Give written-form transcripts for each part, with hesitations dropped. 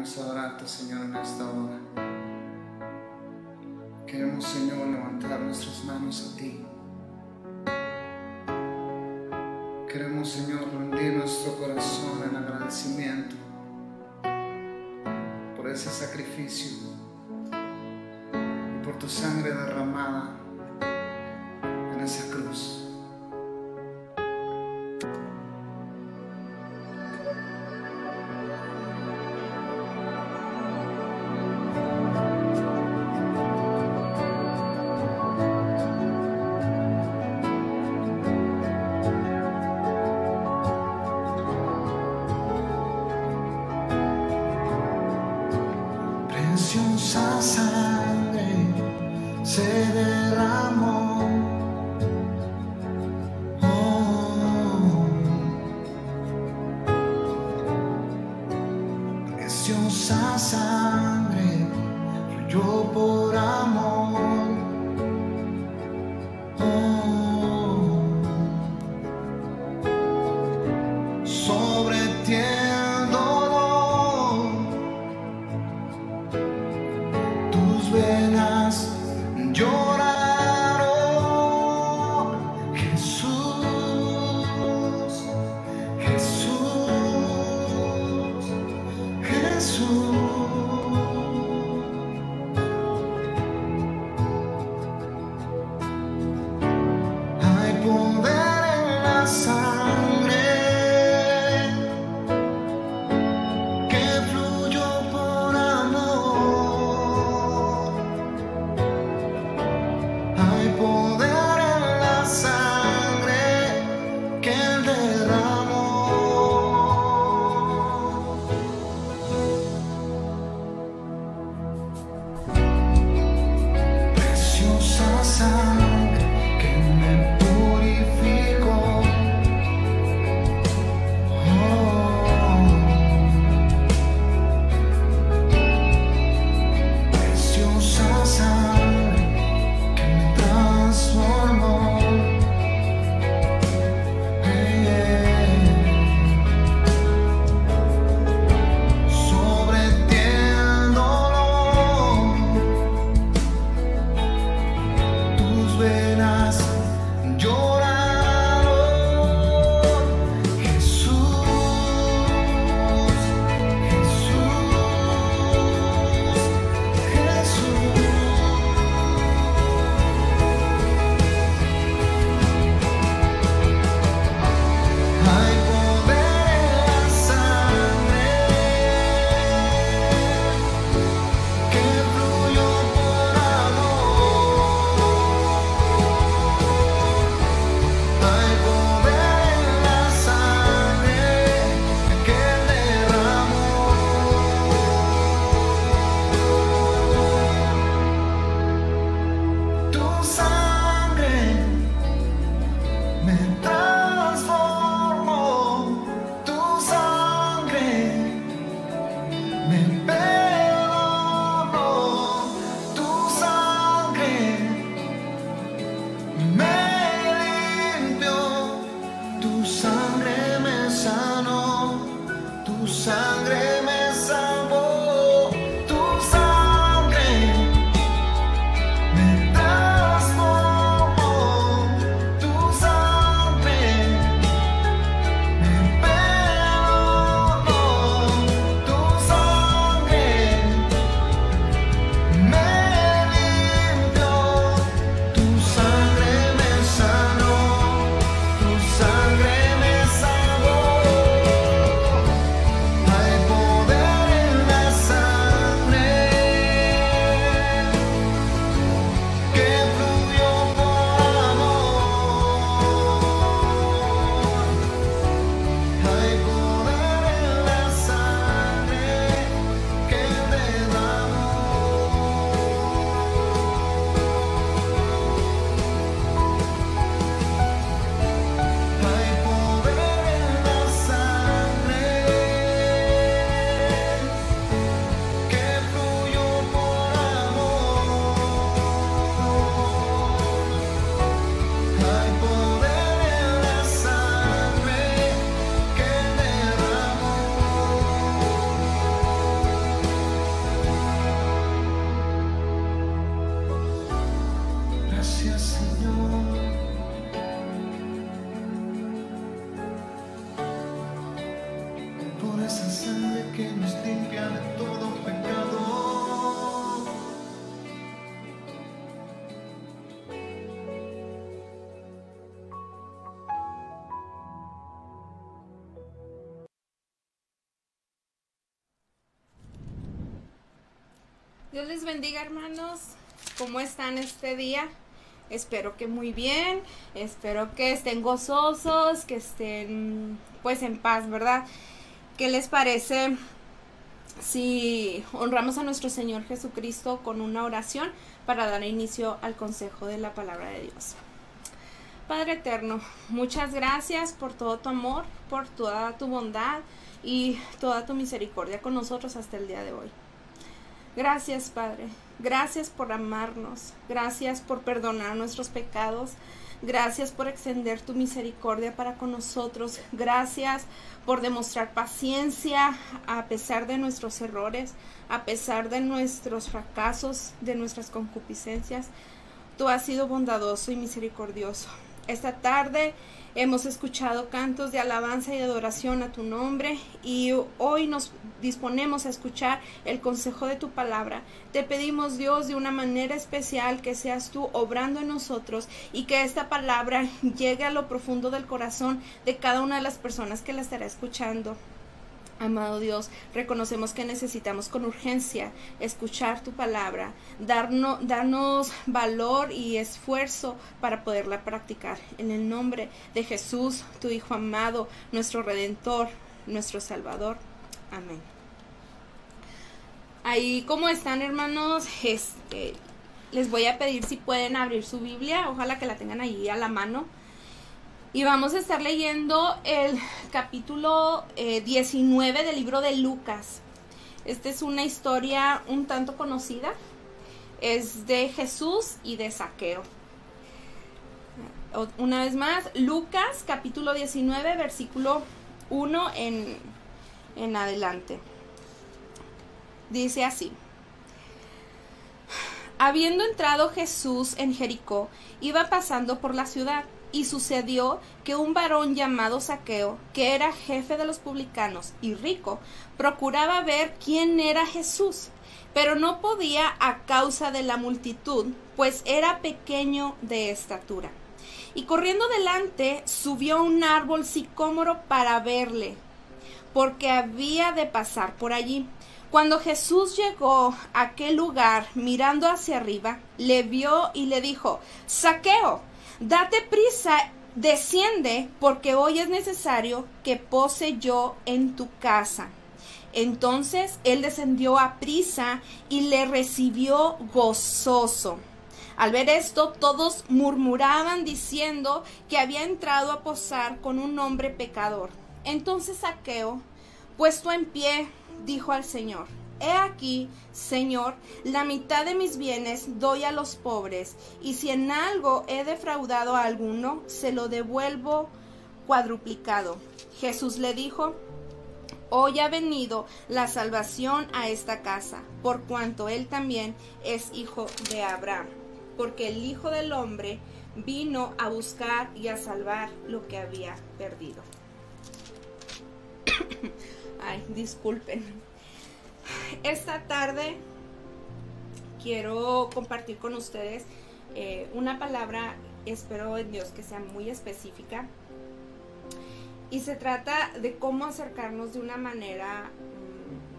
Queremos adorarte, Señor, en esta hora. Queremos, Señor, levantar nuestras manos a ti. Queremos, Señor, rendir nuestro corazón en agradecimiento por ese sacrificio y por tu sangre derramada en esa cruz. Preciosa sangre se derramó, preciosa sangre fluyó por amor, sobre ti el dolor. Tus venas lloraron, Jesús, Jesús, Jesús. Hay poder en la sangre que fluyó por amor. Hay poder en la sangre que Él derramó. Preciosa sangre que me purificó. Preciosa sangre que me transformó. Sobre ti el dolor. Tus venas lloraron, Jesús, Jesús, Jesús. Hay poder en la sangre que fluyó por amor. Hay poder en la sangre que Él derramó. Tu sangre me transformó, tu sangre me perdonó, tu sangre me limpió, tu sangre me sanó, tu sangre me salvó, tu sangre me transformó, tu sangre me perdonó, tu sangre Dios les bendiga, hermanos. ¿Cómo están este día? Espero que muy bien. Espero que estén gozosos, que estén pues en paz, ¿verdad? ¿Qué les parece si honramos a nuestro Señor Jesucristo con una oración para dar inicio al consejo de la palabra de Dios? Padre eterno, muchas gracias por todo tu amor, por toda tu bondad y toda tu misericordia con nosotros hasta el día de hoy. Gracias, Padre. Gracias por amarnos. Gracias por perdonar nuestros pecados. Gracias por extender tu misericordia para con nosotros. Gracias por demostrar paciencia a pesar de nuestros errores, a pesar de nuestros fracasos, de nuestras concupiscencias. Tú has sido bondadoso y misericordioso. Esta tarde hemos escuchado cantos de alabanza y de adoración a tu nombre y hoy nos disponemos a escuchar el consejo de tu palabra. Te pedimos, Dios, de una manera especial que seas tú obrando en nosotros y que esta palabra llegue a lo profundo del corazón de cada una de las personas que la estará escuchando. Amado Dios, reconocemos que necesitamos con urgencia escuchar tu palabra, darnos valor y esfuerzo para poderla practicar. En el nombre de Jesús, tu Hijo amado, nuestro Redentor, nuestro Salvador. Amén. Ahí, ¿cómo están, hermanos? Les voy a pedir si pueden abrir su Biblia, ojalá que la tengan ahí a la mano. Y vamos a estar leyendo el capítulo 19 del libro de Lucas. Esta es una historia un tanto conocida. Es de Jesús y de Zaqueo. Una vez más, Lucas capítulo 19, versículo 1 en adelante. Dice así. Habiendo entrado Jesús en Jericó, iba pasando por la ciudad. Y sucedió que un varón llamado Zaqueo, que era jefe de los publicanos y rico, procuraba ver quién era Jesús, pero no podía a causa de la multitud, pues era pequeño de estatura. Y corriendo delante, subió a un árbol sicómoro para verle, porque había de pasar por allí. Cuando Jesús llegó a aquel lugar, mirando hacia arriba, le vio y le dijo: Zaqueo, date prisa, desciende, porque hoy es necesario que pose yo en tu casa. Entonces él descendió a prisa y le recibió gozoso. Al ver esto, todos murmuraban diciendo que había entrado a posar con un hombre pecador. Entonces Zaqueo, puesto en pie, dijo al Señor: He aquí, Señor, la mitad de mis bienes doy a los pobres, y si en algo he defraudado a alguno, se lo devuelvo cuadruplicado. Jesús le dijo: Hoy ha venido la salvación a esta casa, por cuanto él también es hijo de Abraham, porque el Hijo del Hombre vino a buscar y a salvar lo que había perdido. Ay, disculpen. Esta tarde quiero compartir con ustedes una palabra, espero en Dios que sea muy específica, y se trata de cómo acercarnos de una manera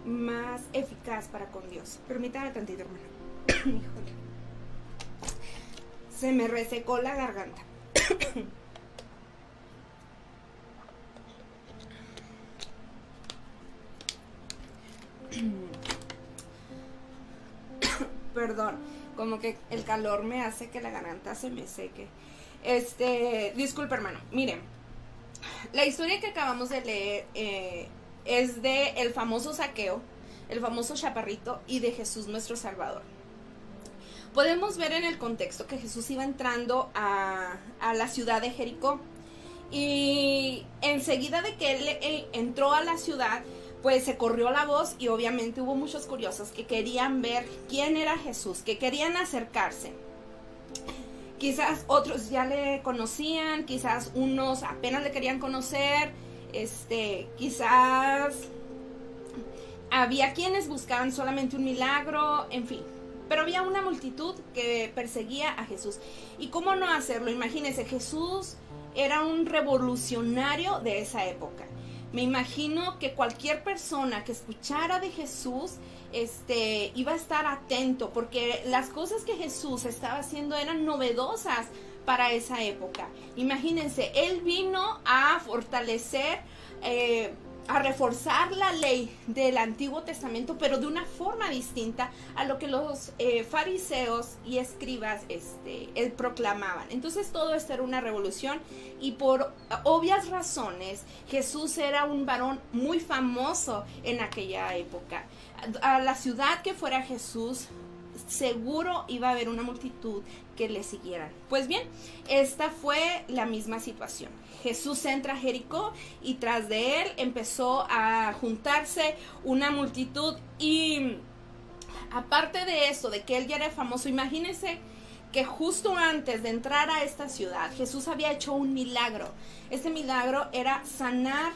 más eficaz para con Dios. Permítame tantito, hermano. Híjole. Se me resecó la garganta. Perdón, como que el calor me hace que la garganta se me seque. Disculpe, hermano. Miren, la historia que acabamos de leer es de el famoso Zaqueo, el famoso chaparrito, y de Jesús nuestro Salvador. Podemos ver en el contexto que Jesús iba entrando a la ciudad de Jericó, y enseguida de que él entró a la ciudad, pues se corrió la voz y obviamente hubo muchos curiosos que querían ver quién era Jesús, que querían acercarse. Quizás otros ya le conocían, quizás unos apenas le querían conocer, quizás había quienes buscaban solamente un milagro, en fin. Pero había una multitud que perseguía a Jesús. ¿Y cómo no hacerlo? Imagínense, Jesús era un revolucionario de esa época. Me imagino que cualquier persona que escuchara de Jesús, iba a estar atento, porque las cosas que Jesús estaba haciendo eran novedosas para esa época. Imagínense, Él vino a fortalecer, a reforzar la ley del Antiguo Testamento, pero de una forma distinta a lo que los fariseos y escribas proclamaban. Entonces todo esto era una revolución, y por obvias razones Jesús era un varón muy famoso en aquella época. A la ciudad que fuera Jesús, seguro iba a haber una multitud que le siguieran. Pues bien, esta fue la misma situación. Jesús entra a Jericó y tras de él empezó a juntarse una multitud, y aparte de eso, de que él ya era famoso, imagínense que justo antes de entrar a esta ciudad, Jesús había hecho un milagro. Este milagro era sanar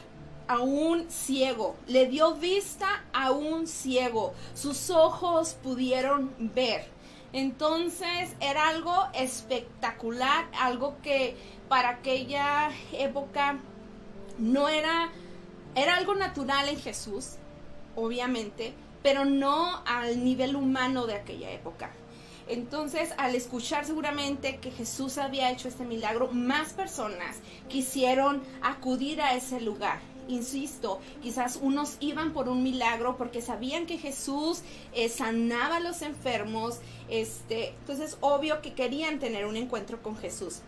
a un ciego, le dio vista a un ciego, sus ojos pudieron ver. Entonces era algo espectacular, algo que para aquella época no era algo natural en Jesús, obviamente, pero no al nivel humano de aquella época. Entonces, al escuchar seguramente que Jesús había hecho este milagro, más personas quisieron acudir a ese lugar. Insisto, quizás unos iban por un milagro porque sabían que Jesús sanaba a los enfermos, entonces obvio que querían tener un encuentro con Jesús.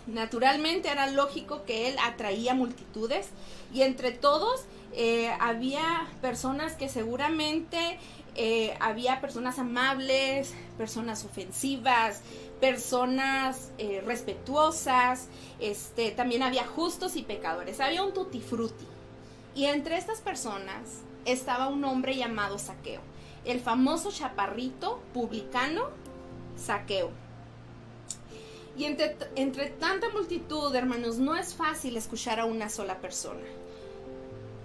Naturalmente era lógico que él atraía multitudes, y entre todos había personas que seguramente había personas amables, personas ofensivas, personas respetuosas, también había justos y pecadores, había un tutti frutti. Y entre estas personas estaba un hombre llamado Zaqueo, el famoso chaparrito publicano Zaqueo. Y entre tanta multitud, hermanos, no es fácil escuchar a una sola persona.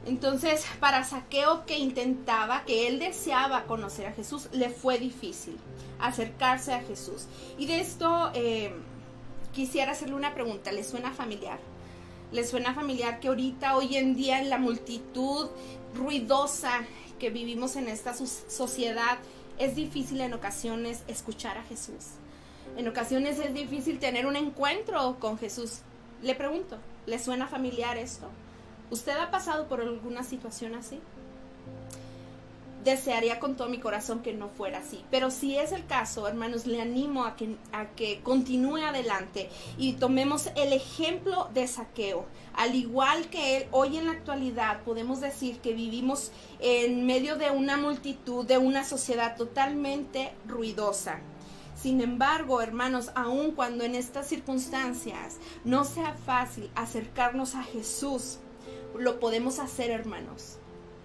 Entonces, para Zaqueo, que intentaba, que él deseaba conocer a Jesús, le fue difícil acercarse a Jesús. Y de esto quisiera hacerle una pregunta. ¿Le suena familiar? ¿Le suena familiar que ahorita, hoy en día, en la multitud ruidosa que vivimos en esta sociedad, es difícil en ocasiones escuchar a Jesús? En ocasiones es difícil tener un encuentro con Jesús. Le pregunto, ¿le suena familiar esto? ¿Usted ha pasado por alguna situación así? Desearía con todo mi corazón que no fuera así, pero si es el caso, hermanos, le animo a que continúe adelante y tomemos el ejemplo de Zaqueo. Al igual que él, hoy en la actualidad podemos decir que vivimos en medio de una multitud, de una sociedad totalmente ruidosa. Sin embargo, hermanos, aun cuando en estas circunstancias no sea fácil acercarnos a Jesús, lo podemos hacer, hermanos.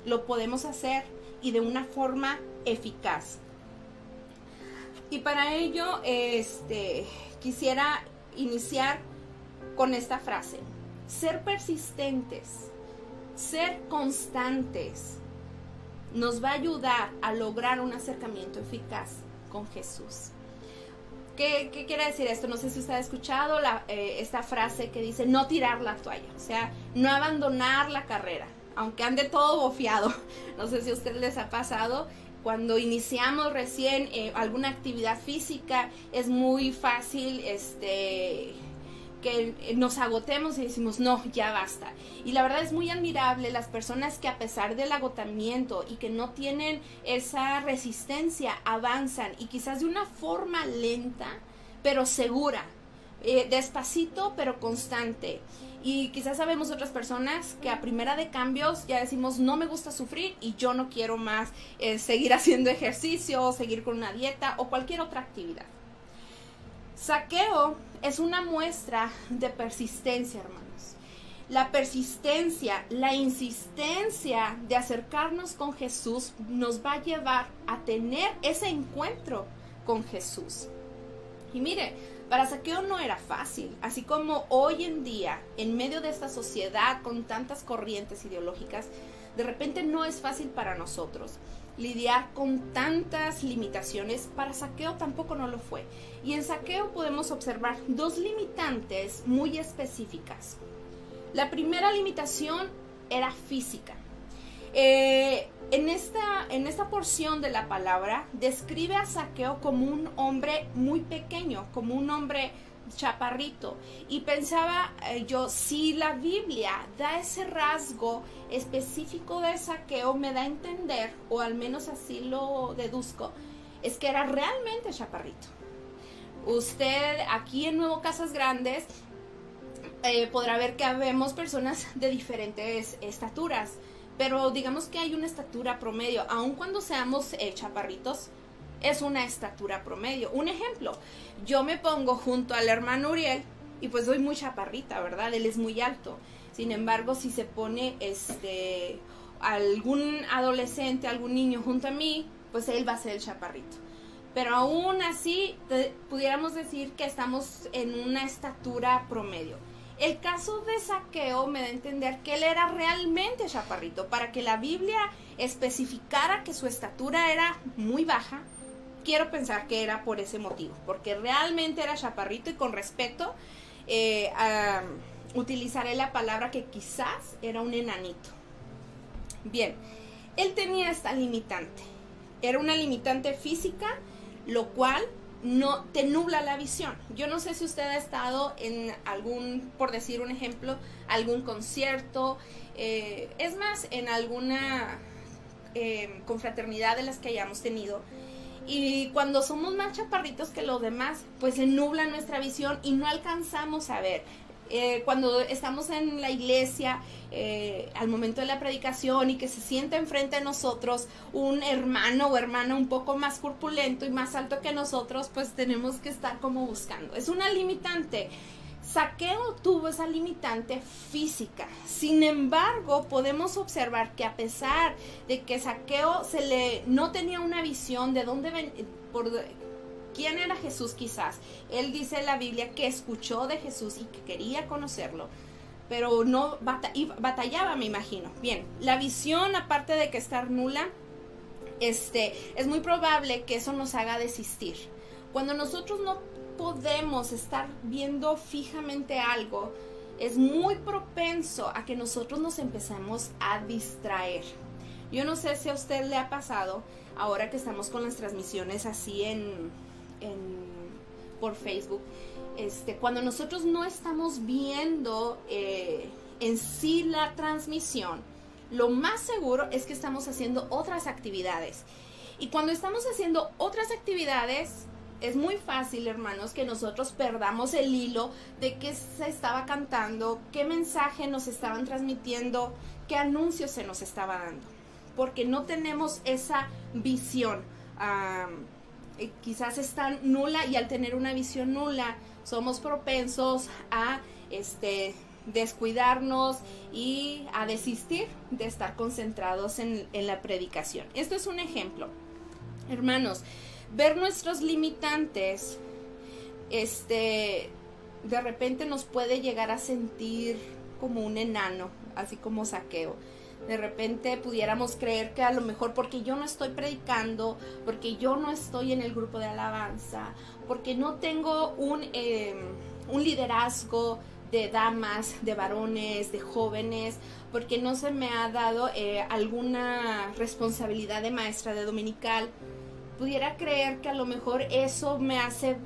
Lo podemos hacer, y de una forma eficaz. Y para ello, quisiera iniciar con esta frase: ser persistentes, ser constantes, nos va a ayudar a lograr un acercamiento eficaz con Jesús. ¿Qué quiere decir esto? No sé si usted ha escuchado esta frase que dice no tirar la toalla, o sea, no abandonar la carrera, aunque ande todo bofiado. No sé si a ustedes les ha pasado, cuando iniciamos recién alguna actividad física, es muy fácil que nos agotemos y decimos no, ya basta. Y la verdad es muy admirable las personas que, a pesar del agotamiento y que no tienen esa resistencia, avanzan, y quizás de una forma lenta pero segura, despacito pero constante. Y quizás sabemos otras personas que a primera de cambios ya decimos no me gusta sufrir y yo no quiero más seguir haciendo ejercicio, seguir con una dieta o cualquier otra actividad. Zaqueo es una muestra de persistencia, hermanos. La persistencia, la insistencia de acercarnos con Jesús nos va a llevar a tener ese encuentro con Jesús. Y mire, para Zaqueo no era fácil, así como hoy en día, en medio de esta sociedad con tantas corrientes ideológicas, de repente no es fácil para nosotros lidiar con tantas limitaciones. Para Zaqueo tampoco no lo fue. Y en Zaqueo podemos observar dos limitantes muy específicas. La primera limitación era física. En esta porción de la palabra describe a Zaqueo como un hombre muy pequeño, como un hombre chaparrito, y pensaba yo, si la Biblia da ese rasgo específico de Zaqueo, me da a entender, o al menos así lo deduzco, es que era realmente chaparrito. Usted aquí en Nuevo Casas Grandes podrá ver que habemos personas de diferentes estaturas, pero digamos que hay una estatura promedio, aun cuando seamos chaparritos, es una estatura promedio. Un ejemplo, yo me pongo junto al hermano Uriel y pues soy muy chaparrita, ¿verdad? Él es muy alto. Sin embargo, si se pone algún adolescente, algún niño junto a mí, pues él va a ser el chaparrito. Pero aún así, pudiéramos decir que estamos en una estatura promedio. El caso de Zaqueo me da a entender que él era realmente chaparrito. Para que la Biblia especificara que su estatura era muy baja, quiero pensar que era por ese motivo, porque realmente era chaparrito, y con respeto utilizaré la palabra que quizás era un enanito. Bien, él tenía esta limitante. Era una limitante física, lo cual no te nubla la visión. Yo no sé si usted ha estado en algún, por decir un ejemplo, algún concierto, es más, en alguna confraternidad de las que hayamos tenido, y cuando somos más chaparritos que los demás, pues se nubla nuestra visión y no alcanzamos a ver. Cuando estamos en la iglesia, al momento de la predicación, y que se sienta enfrente de nosotros un hermano o hermana un poco más corpulento y más alto que nosotros, pues tenemos que estar como buscando. Es una limitante. Zaqueo tuvo esa limitante física. Sin embargo, podemos observar que a pesar de que Zaqueo no tenía una visión de dónde quién era Jesús, quizás. Él dice en la Biblia que escuchó de Jesús y que quería conocerlo, pero no batallaba, me imagino. Bien, la visión, aparte de que estar nula, es muy probable que eso nos haga desistir. Cuando nosotros no podemos estar viendo fijamente algo, es muy propenso a que nosotros nos empecemos a distraer. Yo no sé si a usted le ha pasado, ahora que estamos con las transmisiones así por Facebook, cuando nosotros no estamos viendo en sí la transmisión, lo más seguro es que estamos haciendo otras actividades. Y cuando estamos haciendo otras actividades, es muy fácil, hermanos, que nosotros perdamos el hilo de qué se estaba cantando, qué mensaje nos estaban transmitiendo, qué anuncio se nos estaba dando, porque no tenemos esa visión. Quizás está nula, y al tener una visión nula somos propensos a descuidarnos y a desistir de estar concentrados en la predicación. Esto es un ejemplo, hermanos. Ver nuestros limitantes, de repente nos puede llegar a sentir como un enano, así como Zaqueo. De repente pudiéramos creer que a lo mejor porque yo no estoy predicando, porque yo no estoy en el grupo de alabanza, porque no tengo un liderazgo de damas, de varones, de jóvenes, porque no se me ha dado alguna responsabilidad de maestra de dominical, pudiera creer que a lo mejor eso me hace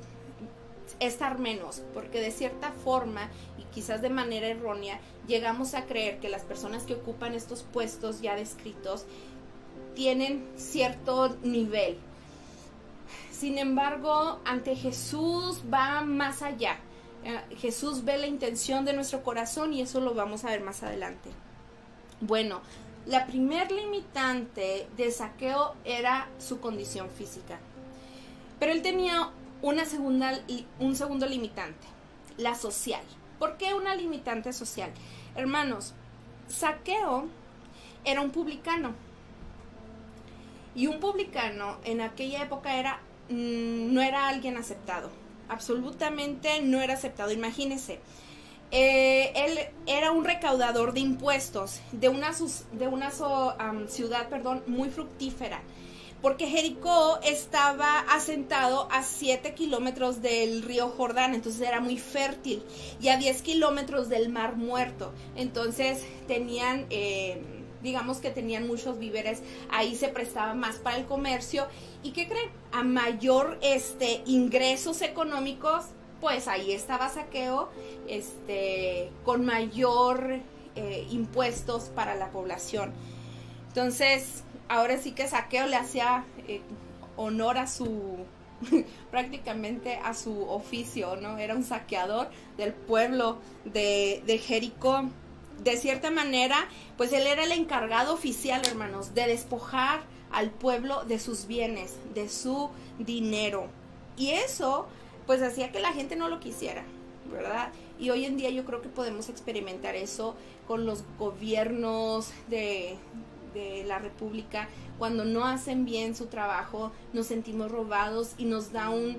estar menos, porque de cierta forma, y quizás de manera errónea, llegamos a creer que las personas que ocupan estos puestos ya descritos tienen cierto nivel. Sin embargo, ante Jesús va más allá. Jesús ve la intención de nuestro corazón, y eso lo vamos a ver más adelante. Bueno, la primer limitante de Zaqueo era su condición física, pero él tenía un segundo limitante, la social. ¿Por qué una limitante social? Hermanos, Zaqueo era un publicano, y un publicano en aquella época no era alguien aceptado, absolutamente no era aceptado. Imagínense, él era un recaudador de impuestos de una ciudad muy fructífera, porque Jericó estaba asentado a 7 kilómetros del río Jordán, entonces era muy fértil, y a 10 kilómetros del Mar Muerto, entonces tenían, digamos que tenían muchos víveres, ahí se prestaba más para el comercio, y ¿qué creen? A mayor ingresos económicos, pues ahí estaba Zaqueo, con mayor impuestos para la población. Entonces, ahora sí que Zaqueo le hacía honor a su, prácticamente a su oficio, ¿no? Era un saqueador del pueblo de Jericó. De cierta manera, pues él era el encargado oficial, hermanos, de despojar al pueblo de sus bienes, de su dinero. Y eso, pues hacía que la gente no lo quisiera, ¿verdad? Y hoy en día yo creo que podemos experimentar eso con los gobiernos de la República. Cuando no hacen bien su trabajo, nos sentimos robados y nos da un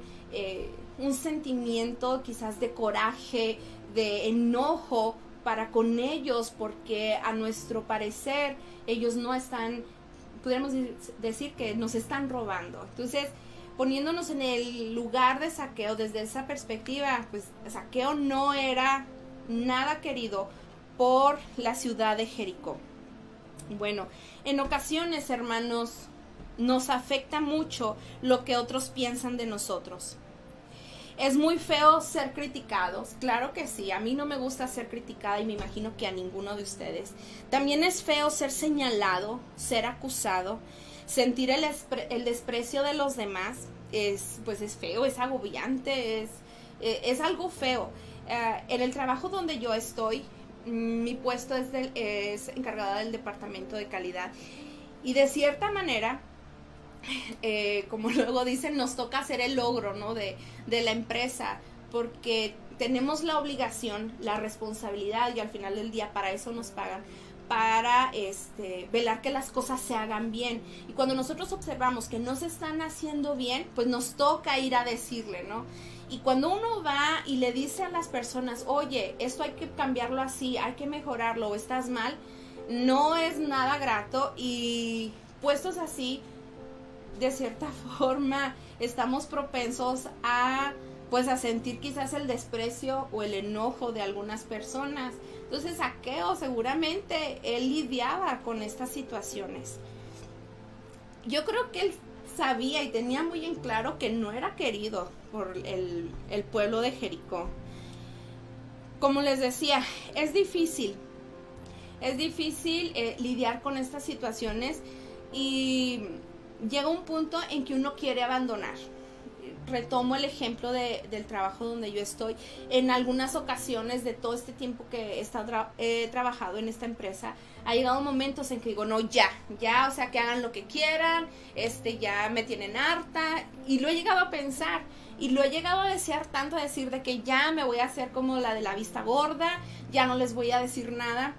sentimiento quizás de coraje, de enojo para con ellos, porque a nuestro parecer ellos no están, podríamos decir que nos están robando. Entonces, poniéndonos en el lugar de Zaqueo desde esa perspectiva, pues Zaqueo no era nada querido por la ciudad de Jericó. Bueno, en ocasiones, hermanos, nos afecta mucho lo que otros piensan de nosotros. Es muy feo ser criticados, claro que sí, a mí no me gusta ser criticada y me imagino que a ninguno de ustedes. También es feo ser señalado, ser acusado, sentir el desprecio de los demás, pues es feo, es agobiante, es algo feo. En el trabajo donde yo estoy, mi puesto es encargada del departamento de calidad, y de cierta manera, como luego dicen, nos toca hacer el logro, ¿no? de la empresa, porque tenemos la obligación, la responsabilidad, y al final del día para eso nos pagan, para velar que las cosas se hagan bien. Y cuando nosotros observamos que no se están haciendo bien, pues nos toca ir a decirle, ¿no? Y cuando uno va y le dice a las personas, oye, esto hay que cambiarlo así, hay que mejorarlo, o estás mal, no es nada grato, y puestos así, de cierta forma, estamos propensos a, pues, a sentir quizás el desprecio o el enojo de algunas personas. Entonces, Zaqueo seguramente él lidiaba con estas situaciones. Yo creo que él sabía y tenía muy en claro que no era querido por el pueblo de Jericó. Como les decía, es difícil lidiar con estas situaciones, y llega un punto en que uno quiere abandonar. Retomo el ejemplo del trabajo donde yo estoy. En algunas ocasiones de todo este tiempo que he trabajado en esta empresa, ha llegado momentos en que digo, no, ya, o sea, que hagan lo que quieran, ya me tienen harta, y lo he llegado a pensar, y lo he llegado a desear tanto, a decir de que ya me voy a hacer como la de la vista gorda, ya no les voy a decir nada.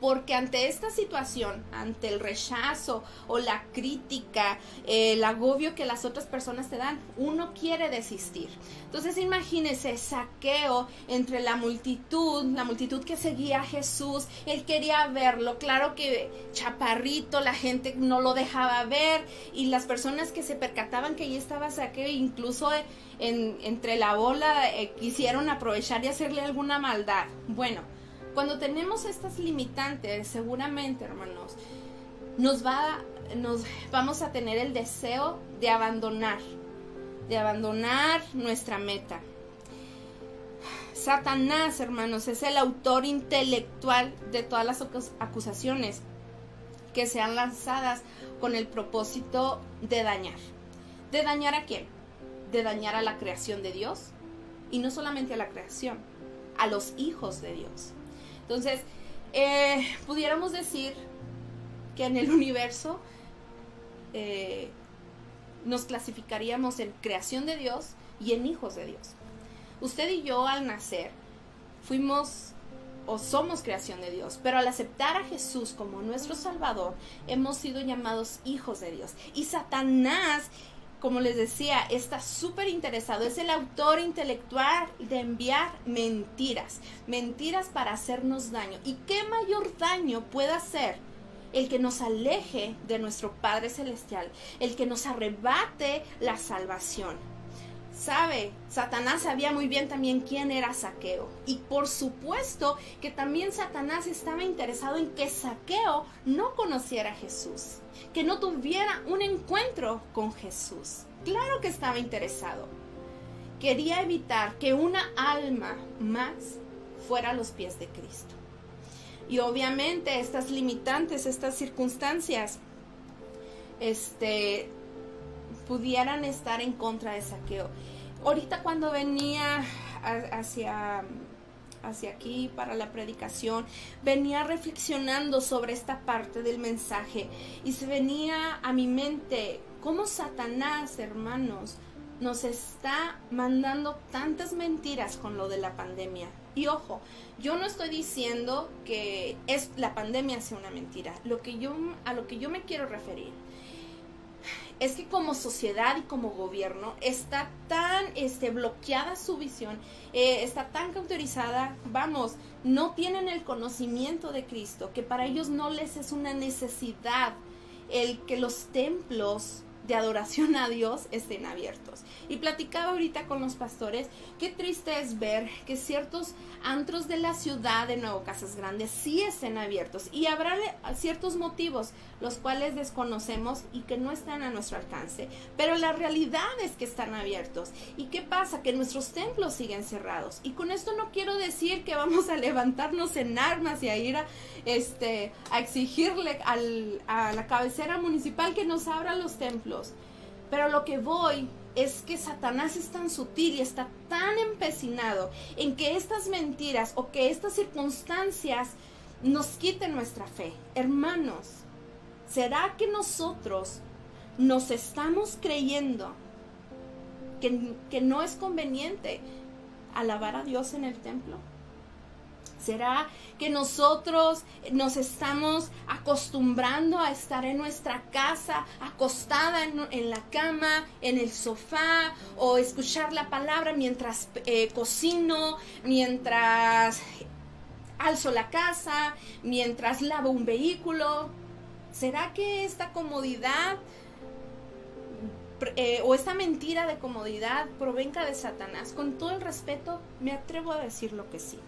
Porque ante esta situación, ante el rechazo o la crítica, el agobio que las otras personas te dan, uno quiere desistir. Entonces imagínense, Zaqueo entre la multitud que seguía a Jesús, él quería verlo. Claro que chaparrito, la gente no lo dejaba ver, y las personas que se percataban que allí estaba Zaqueo, incluso entre la bola, quisieron aprovechar y hacerle alguna maldad. Bueno, cuando tenemos estas limitantes, seguramente, hermanos, vamos a tener el deseo de abandonar nuestra meta. Satanás, hermanos, es el autor intelectual de todas las acusaciones que sean lanzadas con el propósito de dañar. ¿De dañar a quién? De dañar a la creación de Dios, y no solamente a la creación, a los hijos de Dios. Entonces, pudiéramos decir que en el universo nos clasificaríamos en creación de Dios y en hijos de Dios. Usted y yo, al nacer, fuimos o somos creación de Dios, pero al aceptar a Jesús como nuestro Salvador, hemos sido llamados hijos de Dios. Y Satanás, como les decía, está súper interesado, es el autor intelectual de enviar mentiras para hacernos daño. ¿Y qué mayor daño puede hacer el que nos aleje de nuestro Padre Celestial, el que nos arrebate la salvación. ¿Sabe? Satanás sabía muy bien también quién era Zaqueo. Y por supuesto que también Satanás estaba interesado en que Zaqueo no conociera a Jesús, que no tuviera un encuentro con Jesús. Claro que estaba interesado. Quería evitar que una alma más fuera a los pies de Cristo. Y obviamente estas limitantes, estas circunstancias, pudieran estar en contra de Zaqueo. Ahorita cuando venía hacia aquí para la predicación, venía reflexionando sobre esta parte del mensaje y se venía a mi mente cómo Satanás, hermanos, nos está mandando tantas mentiras con lo de la pandemia. Y ojo, yo no estoy diciendo que la pandemia sea una mentira. A lo que yo me quiero referir es que como sociedad y como gobierno está tan bloqueada su visión, está tan cauterizada, no tienen el conocimiento de Cristo, que para ellos no les es una necesidad el que los templos de adoración a Dios estén abiertos. Y platicaba ahorita con los pastores, qué triste es ver que ciertos antros de la ciudad de Nuevo Casas Grandes sí estén abiertos, y habrá ciertos motivos los cuales desconocemos y que no están a nuestro alcance, pero la realidad es que están abiertos. ¿Y qué pasa? Que nuestros templos siguen cerrados. Y con esto no quiero decir que vamos a levantarnos en armas y a ir a exigirle a la cabecera municipal que nos abra los templos. Pero lo que voy es que Satanás es tan sutil y está tan empecinado en que estas mentiras o que estas circunstancias nos quiten nuestra fe. Hermanos, ¿será que nosotros nos estamos creyendo que no es conveniente alabar a Dios en el templo? ¿Será que nosotros nos estamos acostumbrando a estar en nuestra casa, acostada en la cama, en el sofá, o escuchar la palabra mientras cocino, mientras alzo la casa, mientras lavo un vehículo? ¿Será que esta comodidad o esta mentira de comodidad provenga de Satanás? Con todo el respeto, me atrevo a decirlo que sí.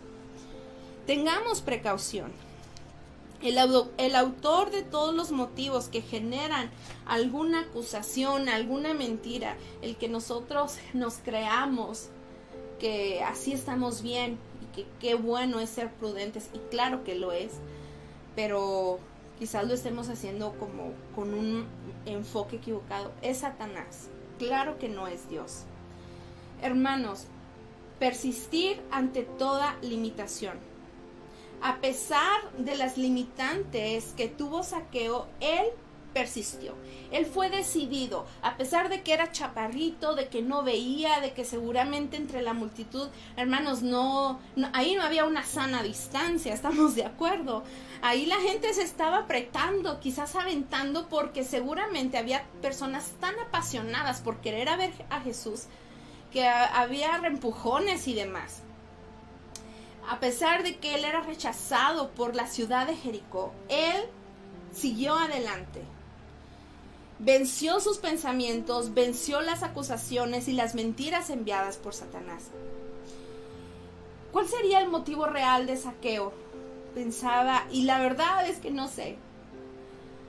Tengamos precaución. El autor de todos los motivos que generan alguna acusación, alguna mentira, el que nosotros nos creamos que así estamos bien y que qué bueno es ser prudentes, y claro que lo es, pero quizás lo estemos haciendo como con un enfoque equivocado. Es Satanás, claro que no es Dios. Hermanos, persistir ante toda limitación. A pesar de las limitantes que tuvo Zaqueo, él persistió. Él fue decidido, a pesar de que era chaparrito, de que no veía, de que seguramente entre la multitud, hermanos, ahí no había una sana distancia, estamos de acuerdo. Ahí la gente se estaba apretando, quizás aventando, porque seguramente había personas tan apasionadas por querer ver a Jesús que había reempujones y demás. A pesar de que él era rechazado por la ciudad de Jericó, él siguió adelante. Venció sus pensamientos, venció las acusaciones y las mentiras enviadas por Satanás. ¿Cuál sería el motivo real de Zaqueo? Pensaba, y la verdad es que no sé.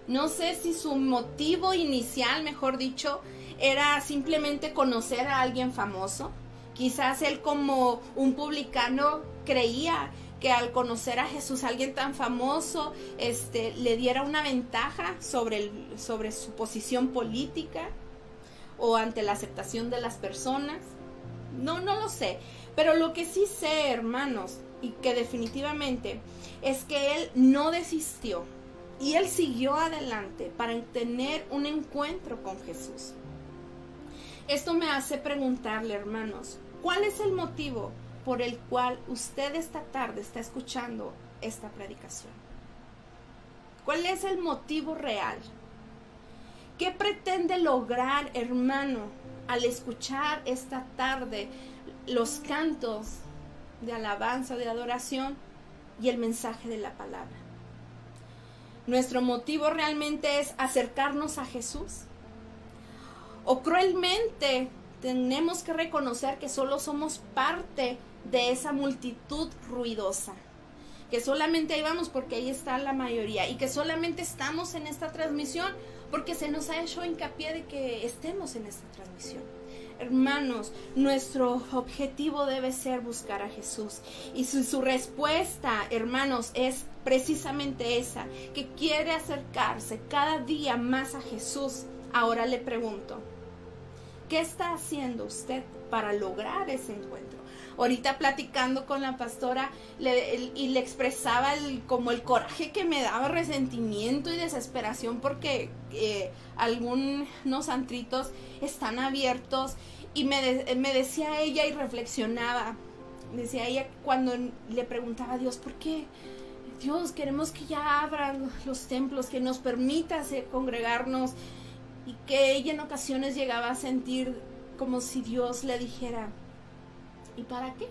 No sé si su motivo inicial, mejor dicho, era simplemente conocer a alguien famoso. Quizás él, como un publicano, creía que al conocer a Jesús, alguien tan famoso, le diera una ventaja sobre su posición política o ante la aceptación de las personas. No lo sé. Pero lo que sí sé, hermanos, y que definitivamente, es que él no desistió y él siguió adelante para tener un encuentro con Jesús. Esto me hace preguntarle, hermanos, ¿cuál es el motivo por el cual usted esta tarde está escuchando esta predicación? ¿Cuál es el motivo real? ¿Qué pretende lograr, hermano, al escuchar esta tarde los cantos de alabanza, de adoración y el mensaje de la palabra? ¿Nuestro motivo realmente es acercarnos a Jesús? ¿O cruelmente tenemos que reconocer que solo somos parte de esa multitud ruidosa? Que solamente ahí vamos porque ahí está la mayoría, y que solamente estamos en esta transmisión porque se nos ha hecho hincapié de que estemos en esta transmisión. Hermanos, nuestro objetivo debe ser buscar a Jesús. Y su respuesta, hermanos, es precisamente esa, que quiere acercarse cada día más a Jesús. Ahora le pregunto, ¿qué está haciendo usted para lograr ese encuentro? Ahorita platicando con la pastora y le expresaba como el coraje que me daba, resentimiento y desesperación porque algunos antritos están abiertos, y me decía ella y reflexionaba, decía ella cuando le preguntaba a Dios, ¿por qué? Dios, queremos que ya abran los templos, que nos permita congregarnos, y que ella en ocasiones llegaba a sentir como si Dios le dijera, ¿y para qué?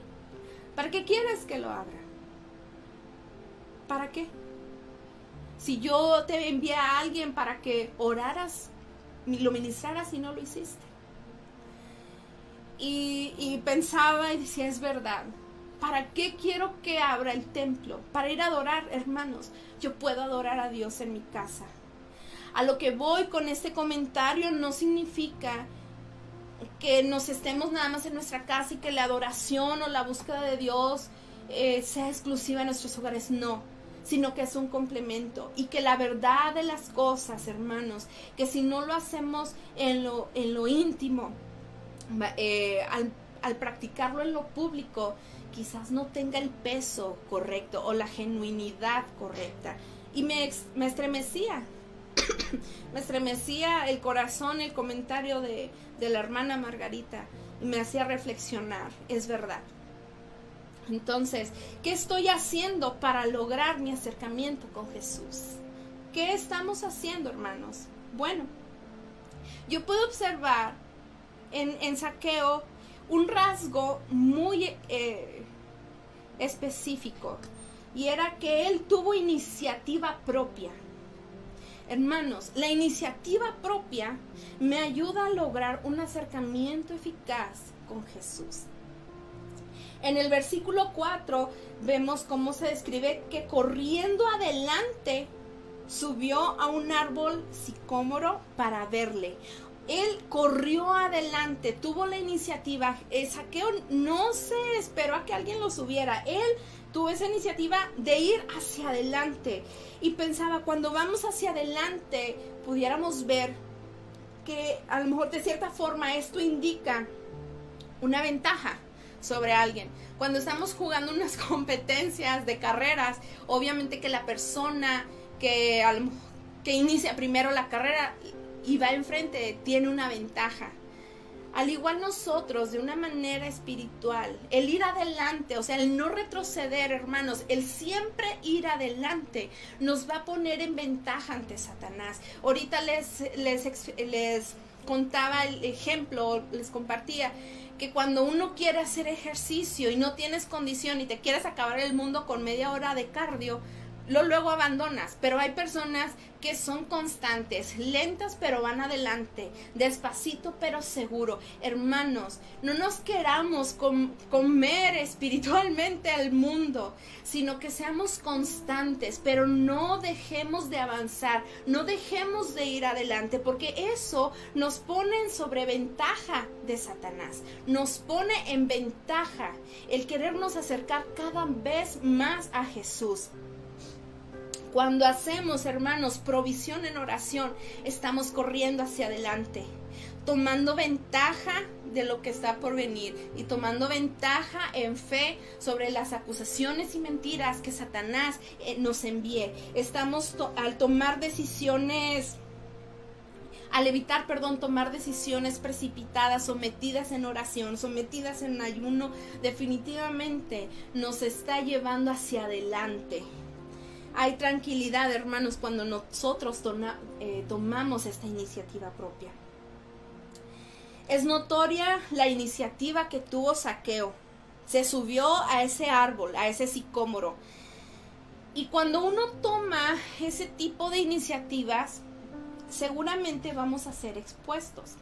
¿Para qué quieres que lo abra? ¿Para qué? Si yo te envié a alguien para que oraras, lo ministraras y no lo hiciste. Y pensaba y decía, es verdad. ¿Para qué quiero que abra el templo? Para ir a adorar, hermanos. Yo puedo adorar a Dios en mi casa. A lo que voy con este comentario no significa que nos estemos nada más en nuestra casa y que la adoración o la búsqueda de Dios sea exclusiva en nuestros hogares, no, sino que es un complemento, y que la verdad de las cosas, hermanos, que si no lo hacemos en lo íntimo, al practicarlo en lo público, quizás no tenga el peso correcto o la genuinidad correcta. Y me estremecía. Me estremecía el corazón el comentario de la hermana Margarita, y me hacía reflexionar, es verdad. Entonces, ¿qué estoy haciendo para lograr mi acercamiento con Jesús? ¿Qué estamos haciendo, hermanos? Bueno, yo puedo observar en Zaqueo un rasgo muy específico, y era que él tuvo iniciativa propia. Hermanos, la iniciativa propia me ayuda a lograr un acercamiento eficaz con Jesús. En el versículo 4 vemos cómo se describe que corriendo adelante subió a un árbol sicómoro para verle. Él corrió adelante, tuvo la iniciativa. Zaqueo no se esperó a que alguien lo subiera. Él tuvo esa iniciativa de ir hacia adelante. Y pensaba, cuando vamos hacia adelante, pudiéramos ver que a lo mejor de cierta forma esto indica una ventaja sobre alguien. Cuando estamos jugando unas competencias de carreras, obviamente que la persona que inicia primero la carrera y va enfrente tiene una ventaja. Al igual nosotros, de una manera espiritual, el ir adelante, o sea, el no retroceder, hermanos, el siempre ir adelante, nos va a poner en ventaja ante Satanás. Ahorita les contaba el ejemplo, les compartía, que cuando uno quiere hacer ejercicio y no tienes condición y te quieres acabar el mundo con media hora de cardio, luego abandonas. Pero hay personas que son constantes, lentas pero van adelante, despacito pero seguro. Hermanos, no nos queramos comer espiritualmente al mundo, sino que seamos constantes, pero no dejemos de avanzar, no dejemos de ir adelante, porque eso nos pone en sobreventaja de Satanás, nos pone en ventaja el querernos acercar cada vez más a Jesús. Cuando hacemos, hermanos, provisión en oración, estamos corriendo hacia adelante, tomando ventaja de lo que está por venir y tomando ventaja en fe sobre las acusaciones y mentiras que Satanás nos envíe. Estamos al evitar tomar decisiones precipitadas, sometidas en oración, sometidas en ayuno, definitivamente nos está llevando hacia adelante. Hay tranquilidad, hermanos, cuando nosotros tomamos esta iniciativa propia. Es notoria la iniciativa que tuvo Zaqueo. Se subió a ese árbol, a ese sicómoro. Y cuando uno toma ese tipo de iniciativas, seguramente vamos a ser expuestos.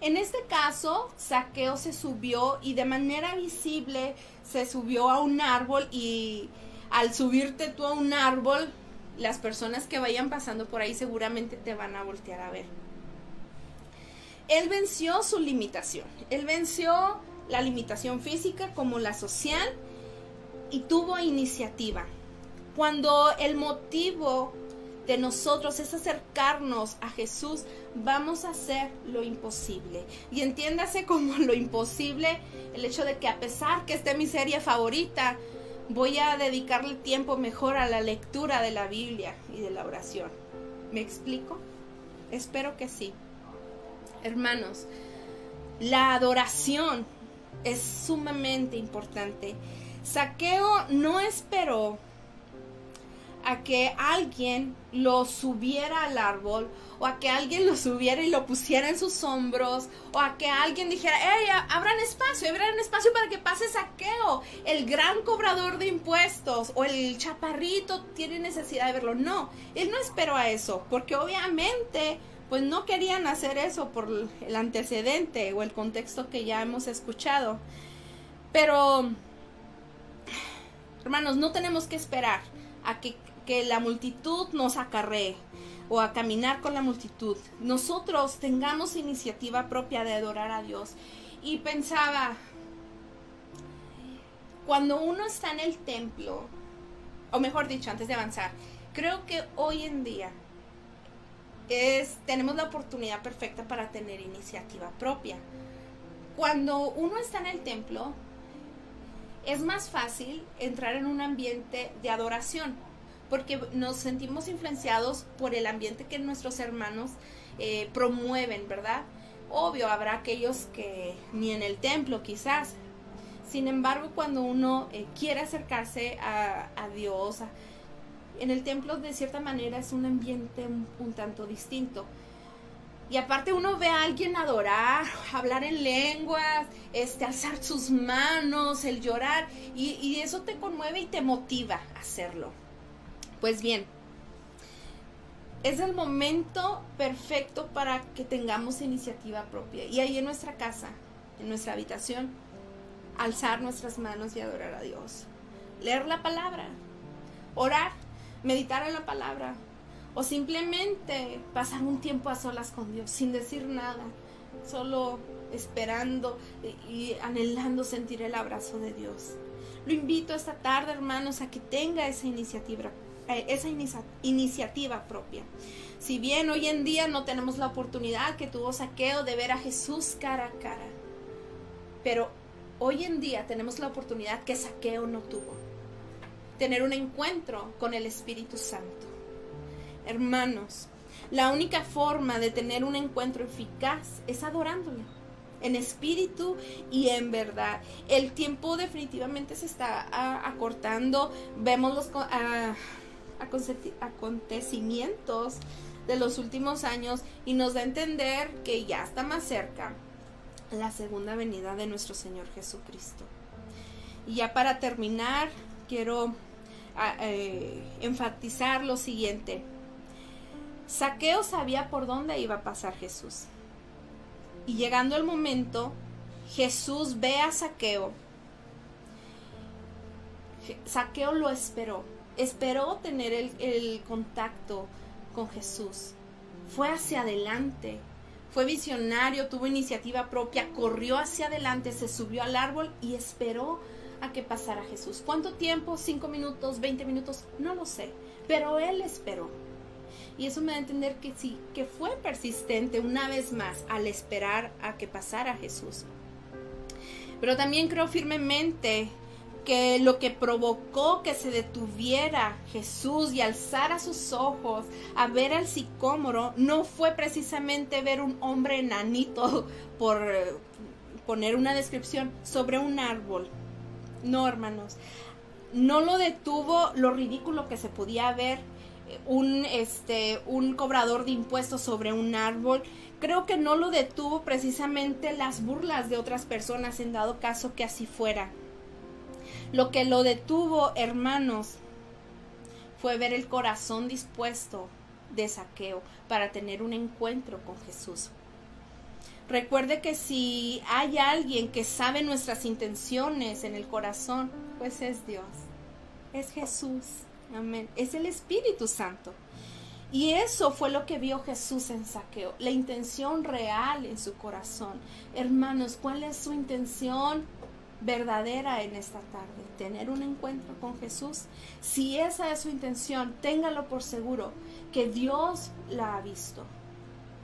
En este caso, Zaqueo se subió y de manera visible se subió a un árbol, y al subirte tú a un árbol, las personas que vayan pasando por ahí seguramente te van a voltear a ver. Él venció su limitación. Él venció la limitación física como la social y tuvo iniciativa. Cuando el motivo de nosotros es acercarnos a Jesús, vamos a hacer lo imposible. Y entiéndase como lo imposible el hecho de que, a pesar que esté mi serie favorita, voy a dedicarle tiempo mejor a la lectura de la Biblia y de la oración. ¿Me explico? Espero que sí. Hermanos, la adoración es sumamente importante. Zaqueo no esperó a que alguien lo subiera al árbol, o a que alguien lo subiera y lo pusiera en sus hombros, o a que alguien dijera: ¡hey, abran espacio para que pase Zaqueo, el gran cobrador de impuestos, o el chaparrito tiene necesidad de verlo! No, él no esperó a eso, porque obviamente pues no querían hacer eso por el antecedente o el contexto que ya hemos escuchado. Pero, hermanos, no tenemos que esperar a que la multitud nos acarree o a caminar con la multitud. Nosotros tengamos iniciativa propia de adorar a Dios. Y pensaba, cuando uno está en el templo, o mejor dicho, antes de avanzar, creo que hoy en día tenemos la oportunidad perfecta para tener iniciativa propia. Cuando uno está en el templo, es más fácil entrar en un ambiente de adoración, porque nos sentimos influenciados por el ambiente que nuestros hermanos promueven, ¿verdad? Obvio, habrá aquellos que ni en el templo quizás. Sin embargo, cuando uno quiere acercarse a Dios, en el templo de cierta manera es un ambiente un tanto distinto. Y aparte uno ve a alguien adorar, hablar en lenguas, alzar sus manos, el llorar, y eso te conmueve y te motiva a hacerlo. Pues bien, es el momento perfecto para que tengamos iniciativa propia. Y ahí en nuestra casa, en nuestra habitación, alzar nuestras manos y adorar a Dios. Leer la palabra, orar, meditar en la palabra, o simplemente pasar un tiempo a solas con Dios, sin decir nada, solo esperando y anhelando sentir el abrazo de Dios. Lo invito esta tarde, hermanos, a que tenga esa iniciativa propia. Si bien hoy en día no tenemos la oportunidad que tuvo Zaqueo de ver a Jesús cara a cara, pero hoy en día tenemos la oportunidad que Zaqueo no tuvo: tener un encuentro con el Espíritu Santo. Hermanos, la única forma de tener un encuentro eficaz es adorándole en espíritu y en verdad. El tiempo definitivamente se está acortando. Vemos los acontecimientos de los últimos años y nos da a entender que ya está más cerca la segunda venida de nuestro Señor Jesucristo. Y ya para terminar, quiero enfatizar lo siguiente. Zaqueo sabía por dónde iba a pasar Jesús. Y llegando el momento, Jesús ve a Zaqueo. Zaqueo lo esperó. Esperó tener el contacto con Jesús. Fue hacia adelante. Fue visionario, tuvo iniciativa propia, corrió hacia adelante, se subió al árbol y esperó a que pasara Jesús. ¿Cuánto tiempo? 5 minutos, 20 minutos, no lo sé. Pero él esperó. Y eso me da a entender que sí, que fue persistente una vez más al esperar a que pasara Jesús. Pero también creo firmemente que lo que provocó que se detuviera Jesús y alzara sus ojos a ver al sicómoro no fue precisamente ver un hombre enanito, por poner una descripción, sobre un árbol. No, hermanos, no lo detuvo lo ridículo que se podía ver un cobrador de impuestos sobre un árbol. Creo que no lo detuvo precisamente las burlas de otras personas, en dado caso que así fuera. Lo que lo detuvo, hermanos, fue ver el corazón dispuesto de Zaqueo para tener un encuentro con Jesús. Recuerde que si hay alguien que sabe nuestras intenciones en el corazón, pues es Dios, es Jesús, amén, es el Espíritu Santo. Y eso fue lo que vio Jesús en Zaqueo, la intención real en su corazón. Hermanos, ¿cuál es su intención verdadera en esta tarde? Tener un encuentro con Jesús. Si esa es su intención, téngalo por seguro que Dios la ha visto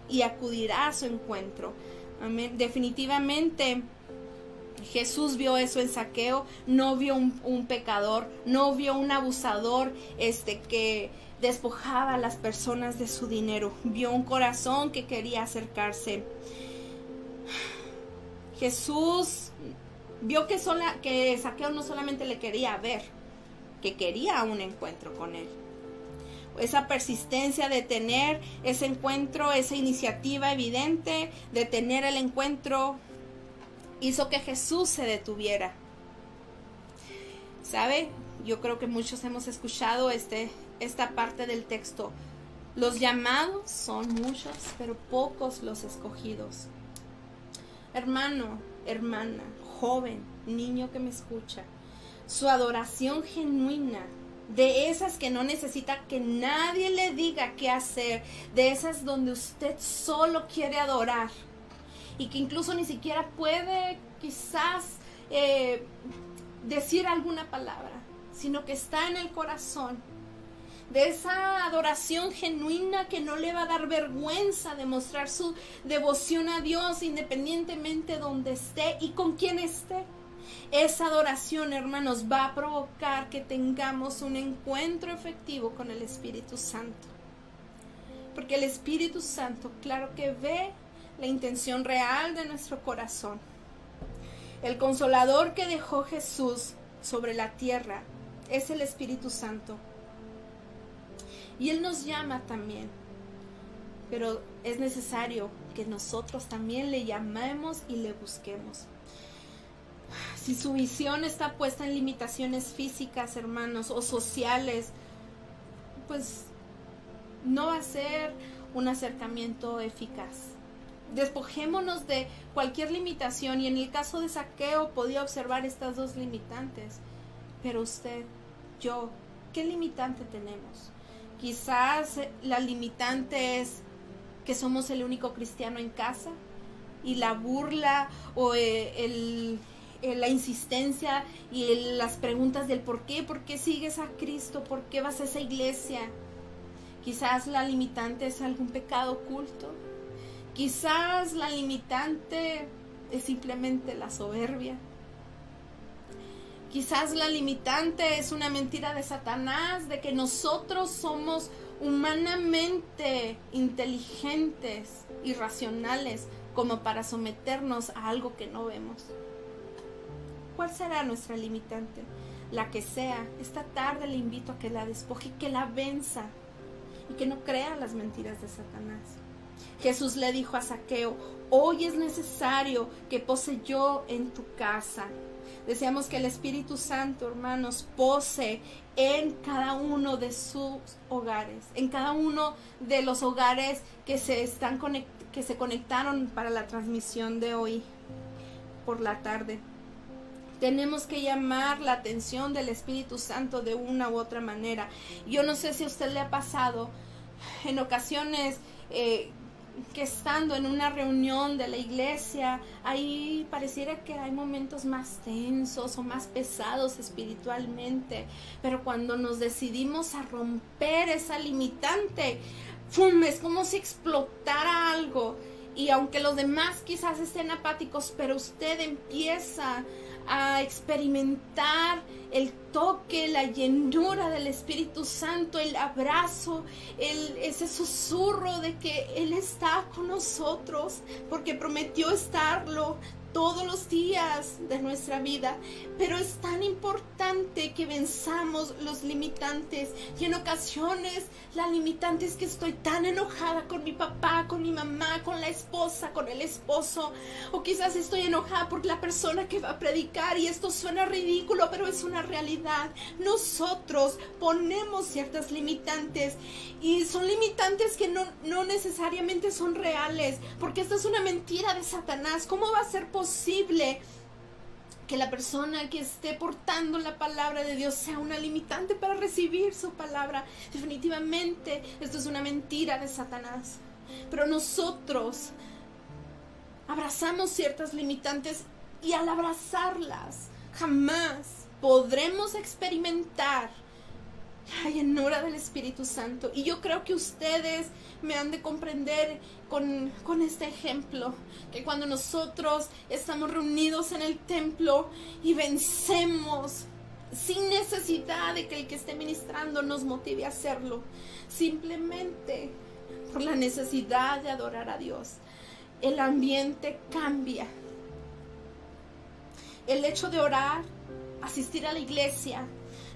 y acudirá a su encuentro. Amén. Definitivamente Jesús vio eso en Zaqueo. No vio un pecador, no vio un abusador que despojaba a las personas de su dinero. Vio un corazón que quería acercarse. Jesús vio que Zaqueo no solamente le quería ver, que quería un encuentro con él. Esa persistencia de tener ese encuentro, esa iniciativa evidente de tener el encuentro, hizo que Jesús se detuviera. ¿Sabe? Yo creo que muchos hemos escuchado esta parte del texto. Los llamados son muchos, pero pocos los escogidos. Hermano, hermana, joven, niño que me escucha, su adoración genuina, de esas que no necesita que nadie le diga qué hacer, de esas donde usted solo quiere adorar y que incluso ni siquiera puede quizás decir alguna palabra, sino que está en el corazón, de esa adoración genuina que no le va a dar vergüenza de mostrar su devoción a Dios independientemente donde esté y con quién esté. Esa adoración, hermanos, va a provocar que tengamos un encuentro efectivo con el Espíritu Santo. Porque el Espíritu Santo, claro que ve la intención real de nuestro corazón. El Consolador que dejó Jesús sobre la tierra es el Espíritu Santo. Y Él nos llama también. Pero es necesario que nosotros también le llamemos y le busquemos. Si su visión está puesta en limitaciones físicas, hermanos, o sociales, pues no va a ser un acercamiento eficaz. Despojémonos de cualquier limitación, y en el caso de Zaqueo podía observar estas dos limitantes. Pero usted, yo, ¿qué limitante tenemos? Quizás la limitante es que somos el único cristiano en casa, y la burla o la insistencia y las preguntas del por qué sigues a Cristo, por qué vas a esa iglesia. Quizás la limitante es algún pecado oculto. Quizás la limitante es simplemente la soberbia. Quizás la limitante es una mentira de Satanás, de que nosotros somos humanamente inteligentes y racionales como para someternos a algo que no vemos. ¿Cuál será nuestra limitante? La que sea, esta tarde le invito a que la despoje, que la venza y que no crea las mentiras de Satanás. Jesús le dijo a Zaqueo: hoy es necesario que pose yo en tu casa. Deseamos que el Espíritu Santo, hermanos, pose en cada uno de sus hogares, en cada uno de los hogares que se conectaron para la transmisión de hoy por la tarde. Tenemos que llamar la atención del Espíritu Santo de una u otra manera. Yo no sé si a usted le ha pasado en ocasiones que estando en una reunión de la iglesia, ahí pareciera que hay momentos más tensos o más pesados espiritualmente, pero cuando nos decidimos a romper esa limitante, ¡fum!, es como si explotara algo, y aunque los demás quizás estén apáticos, pero usted empieza a experimentar el toque, la llenura del Espíritu Santo, el abrazo, ese susurro de que Él está con nosotros, porque prometió estarlo todos los días de nuestra vida. Pero es tan importante que venzamos los limitantes, y en ocasiones la limitante es que estoy tan enojada con mi papá, con mi mamá, con la esposa, con el esposo, o quizás estoy enojada por la persona que va a predicar, y esto suena ridículo, pero es una realidad. necesidad. Nosotros ponemos ciertas limitantes y son limitantes que no necesariamente son reales, porque esta es una mentira de Satanás. ¿Cómo va a ser posible que la persona que esté portando la palabra de Dios sea una limitante para recibir su palabra? Definitivamente esto es una mentira de Satanás. Pero nosotros abrazamos ciertas limitantes y al abrazarlas jamás podremos experimentar la llenura del Espíritu Santo. Y yo creo que ustedes me han de comprender con este ejemplo, que cuando nosotros estamos reunidos en el templo y vencemos sin necesidad de que el que esté ministrando nos motive a hacerlo, simplemente por la necesidad de adorar a Dios, el ambiente cambia. El hecho de orar, asistir a la iglesia,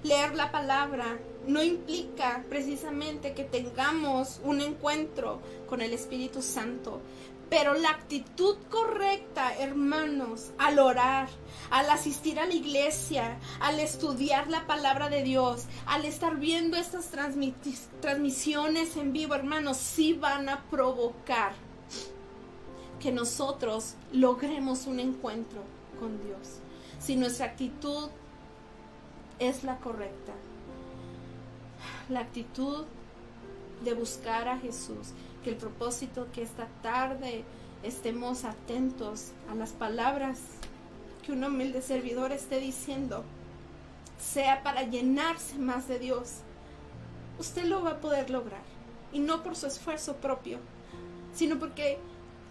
leer la palabra, no implica precisamente que tengamos un encuentro con el Espíritu Santo. Pero la actitud correcta, hermanos, al orar, al asistir a la iglesia, al estudiar la palabra de Dios, al estar viendo estas transmisiones en vivo, hermanos, sí van a provocar que nosotros logremos un encuentro con Dios. Si nuestra actitud es la correcta, la actitud de buscar a Jesús, que el propósito que esta tarde estemos atentos a las palabras que un humilde servidor esté diciendo, sea para llenarse más de Dios, usted lo va a poder lograr. Y no por su esfuerzo propio, sino porque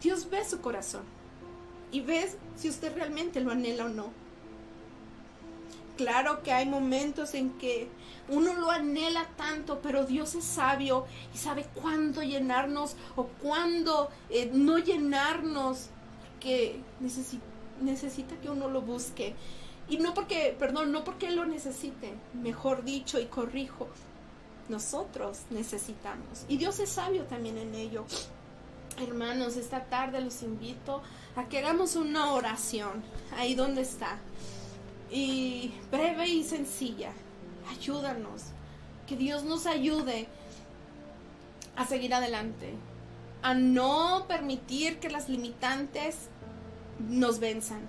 Dios ve su corazón y ve si usted realmente lo anhela o no. Claro que hay momentos en que uno lo anhela tanto, pero Dios es sabio y sabe cuándo llenarnos o cuándo no llenarnos, porque necesita que uno lo busque. Y no porque Él lo necesite, mejor dicho, y corrijo, nosotros necesitamos. Y Dios es sabio también en ello. Hermanos, esta tarde los invito a que hagamos una oración ahí donde está. Y breve y sencilla. Ayúdanos, que Dios nos ayude a seguir adelante, a no permitir que las limitantes nos venzan.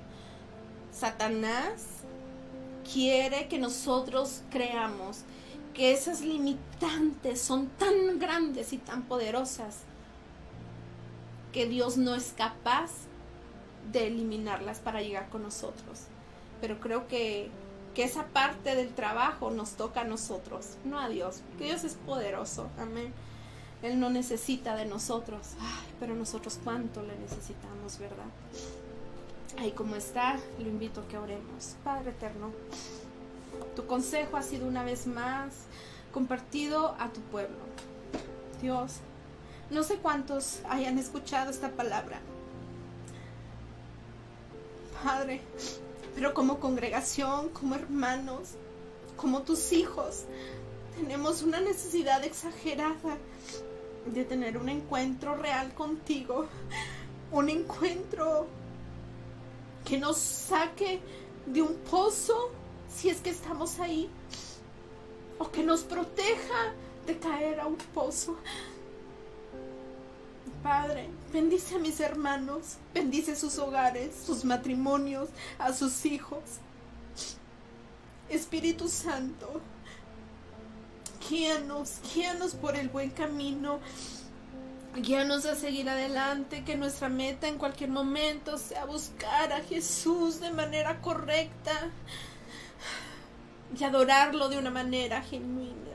Satanás quiere que nosotros creamos que esas limitantes son tan grandes y tan poderosas que Dios no es capaz de eliminarlas para llegar con nosotros. Pero creo que esa parte del trabajo nos toca a nosotros, no a Dios, porque Dios es poderoso, amén. Él no necesita de nosotros, pero nosotros cuánto le necesitamos, ¿verdad? Ahí como está, lo invito a que oremos. Padre eterno, tu consejo ha sido una vez más compartido a tu pueblo. Dios, no sé cuántos hayan escuchado esta palabra, Padre, pero como congregación, como hermanos, como tus hijos, tenemos una necesidad exagerada de tener un encuentro real contigo. Un encuentro que nos saque de un pozo, si es que estamos ahí, o que nos proteja de caer a un pozo. Padre, bendice a mis hermanos, bendice sus hogares, sus matrimonios, a sus hijos. Espíritu Santo, guíanos por el buen camino, guíanos a seguir adelante, que nuestra meta en cualquier momento sea buscar a Jesús de manera correcta y adorarlo de una manera genuina.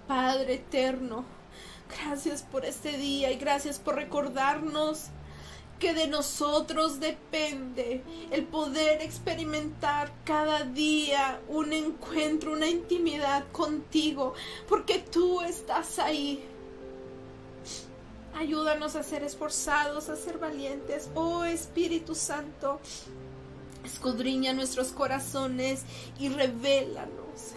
Padre eterno, gracias por este día y gracias por recordarnos que de nosotros depende el poder experimentar cada día un encuentro, una intimidad contigo, porque tú estás ahí. Ayúdanos a ser esforzados, a ser valientes. Oh Espíritu Santo, escudriña nuestros corazones y revélanos.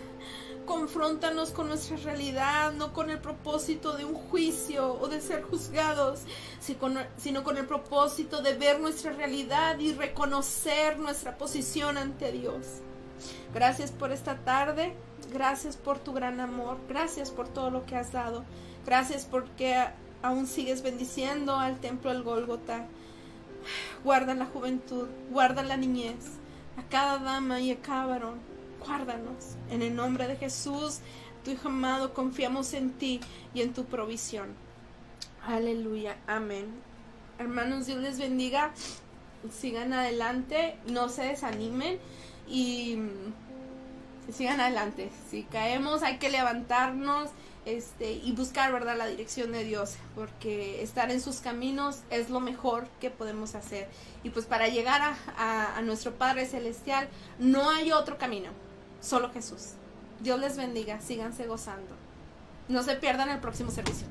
Confróntanos con nuestra realidad, no con el propósito de un juicio o de ser juzgados, sino con el propósito de ver nuestra realidad y reconocer nuestra posición ante Dios. Gracias por esta tarde. Gracias por tu gran amor. Gracias por todo lo que has dado. Gracias porque aún sigues bendiciendo al templo del Gólgota. Guarda la juventud, guarda la niñez, a cada dama y a cada varón. Guárdanos. En el nombre de Jesús, tu Hijo amado, confiamos en ti y en tu provisión. Aleluya. Amén. Hermanos, Dios les bendiga. Sigan adelante, no se desanimen y sigan adelante. Si caemos, hay que levantarnos y buscar, ¿verdad?, la dirección de Dios, porque estar en sus caminos es lo mejor que podemos hacer. Y pues para llegar a nuestro Padre Celestial no hay otro camino, solo Jesús. Dios les bendiga, síganse gozando. No se pierdan el próximo servicio.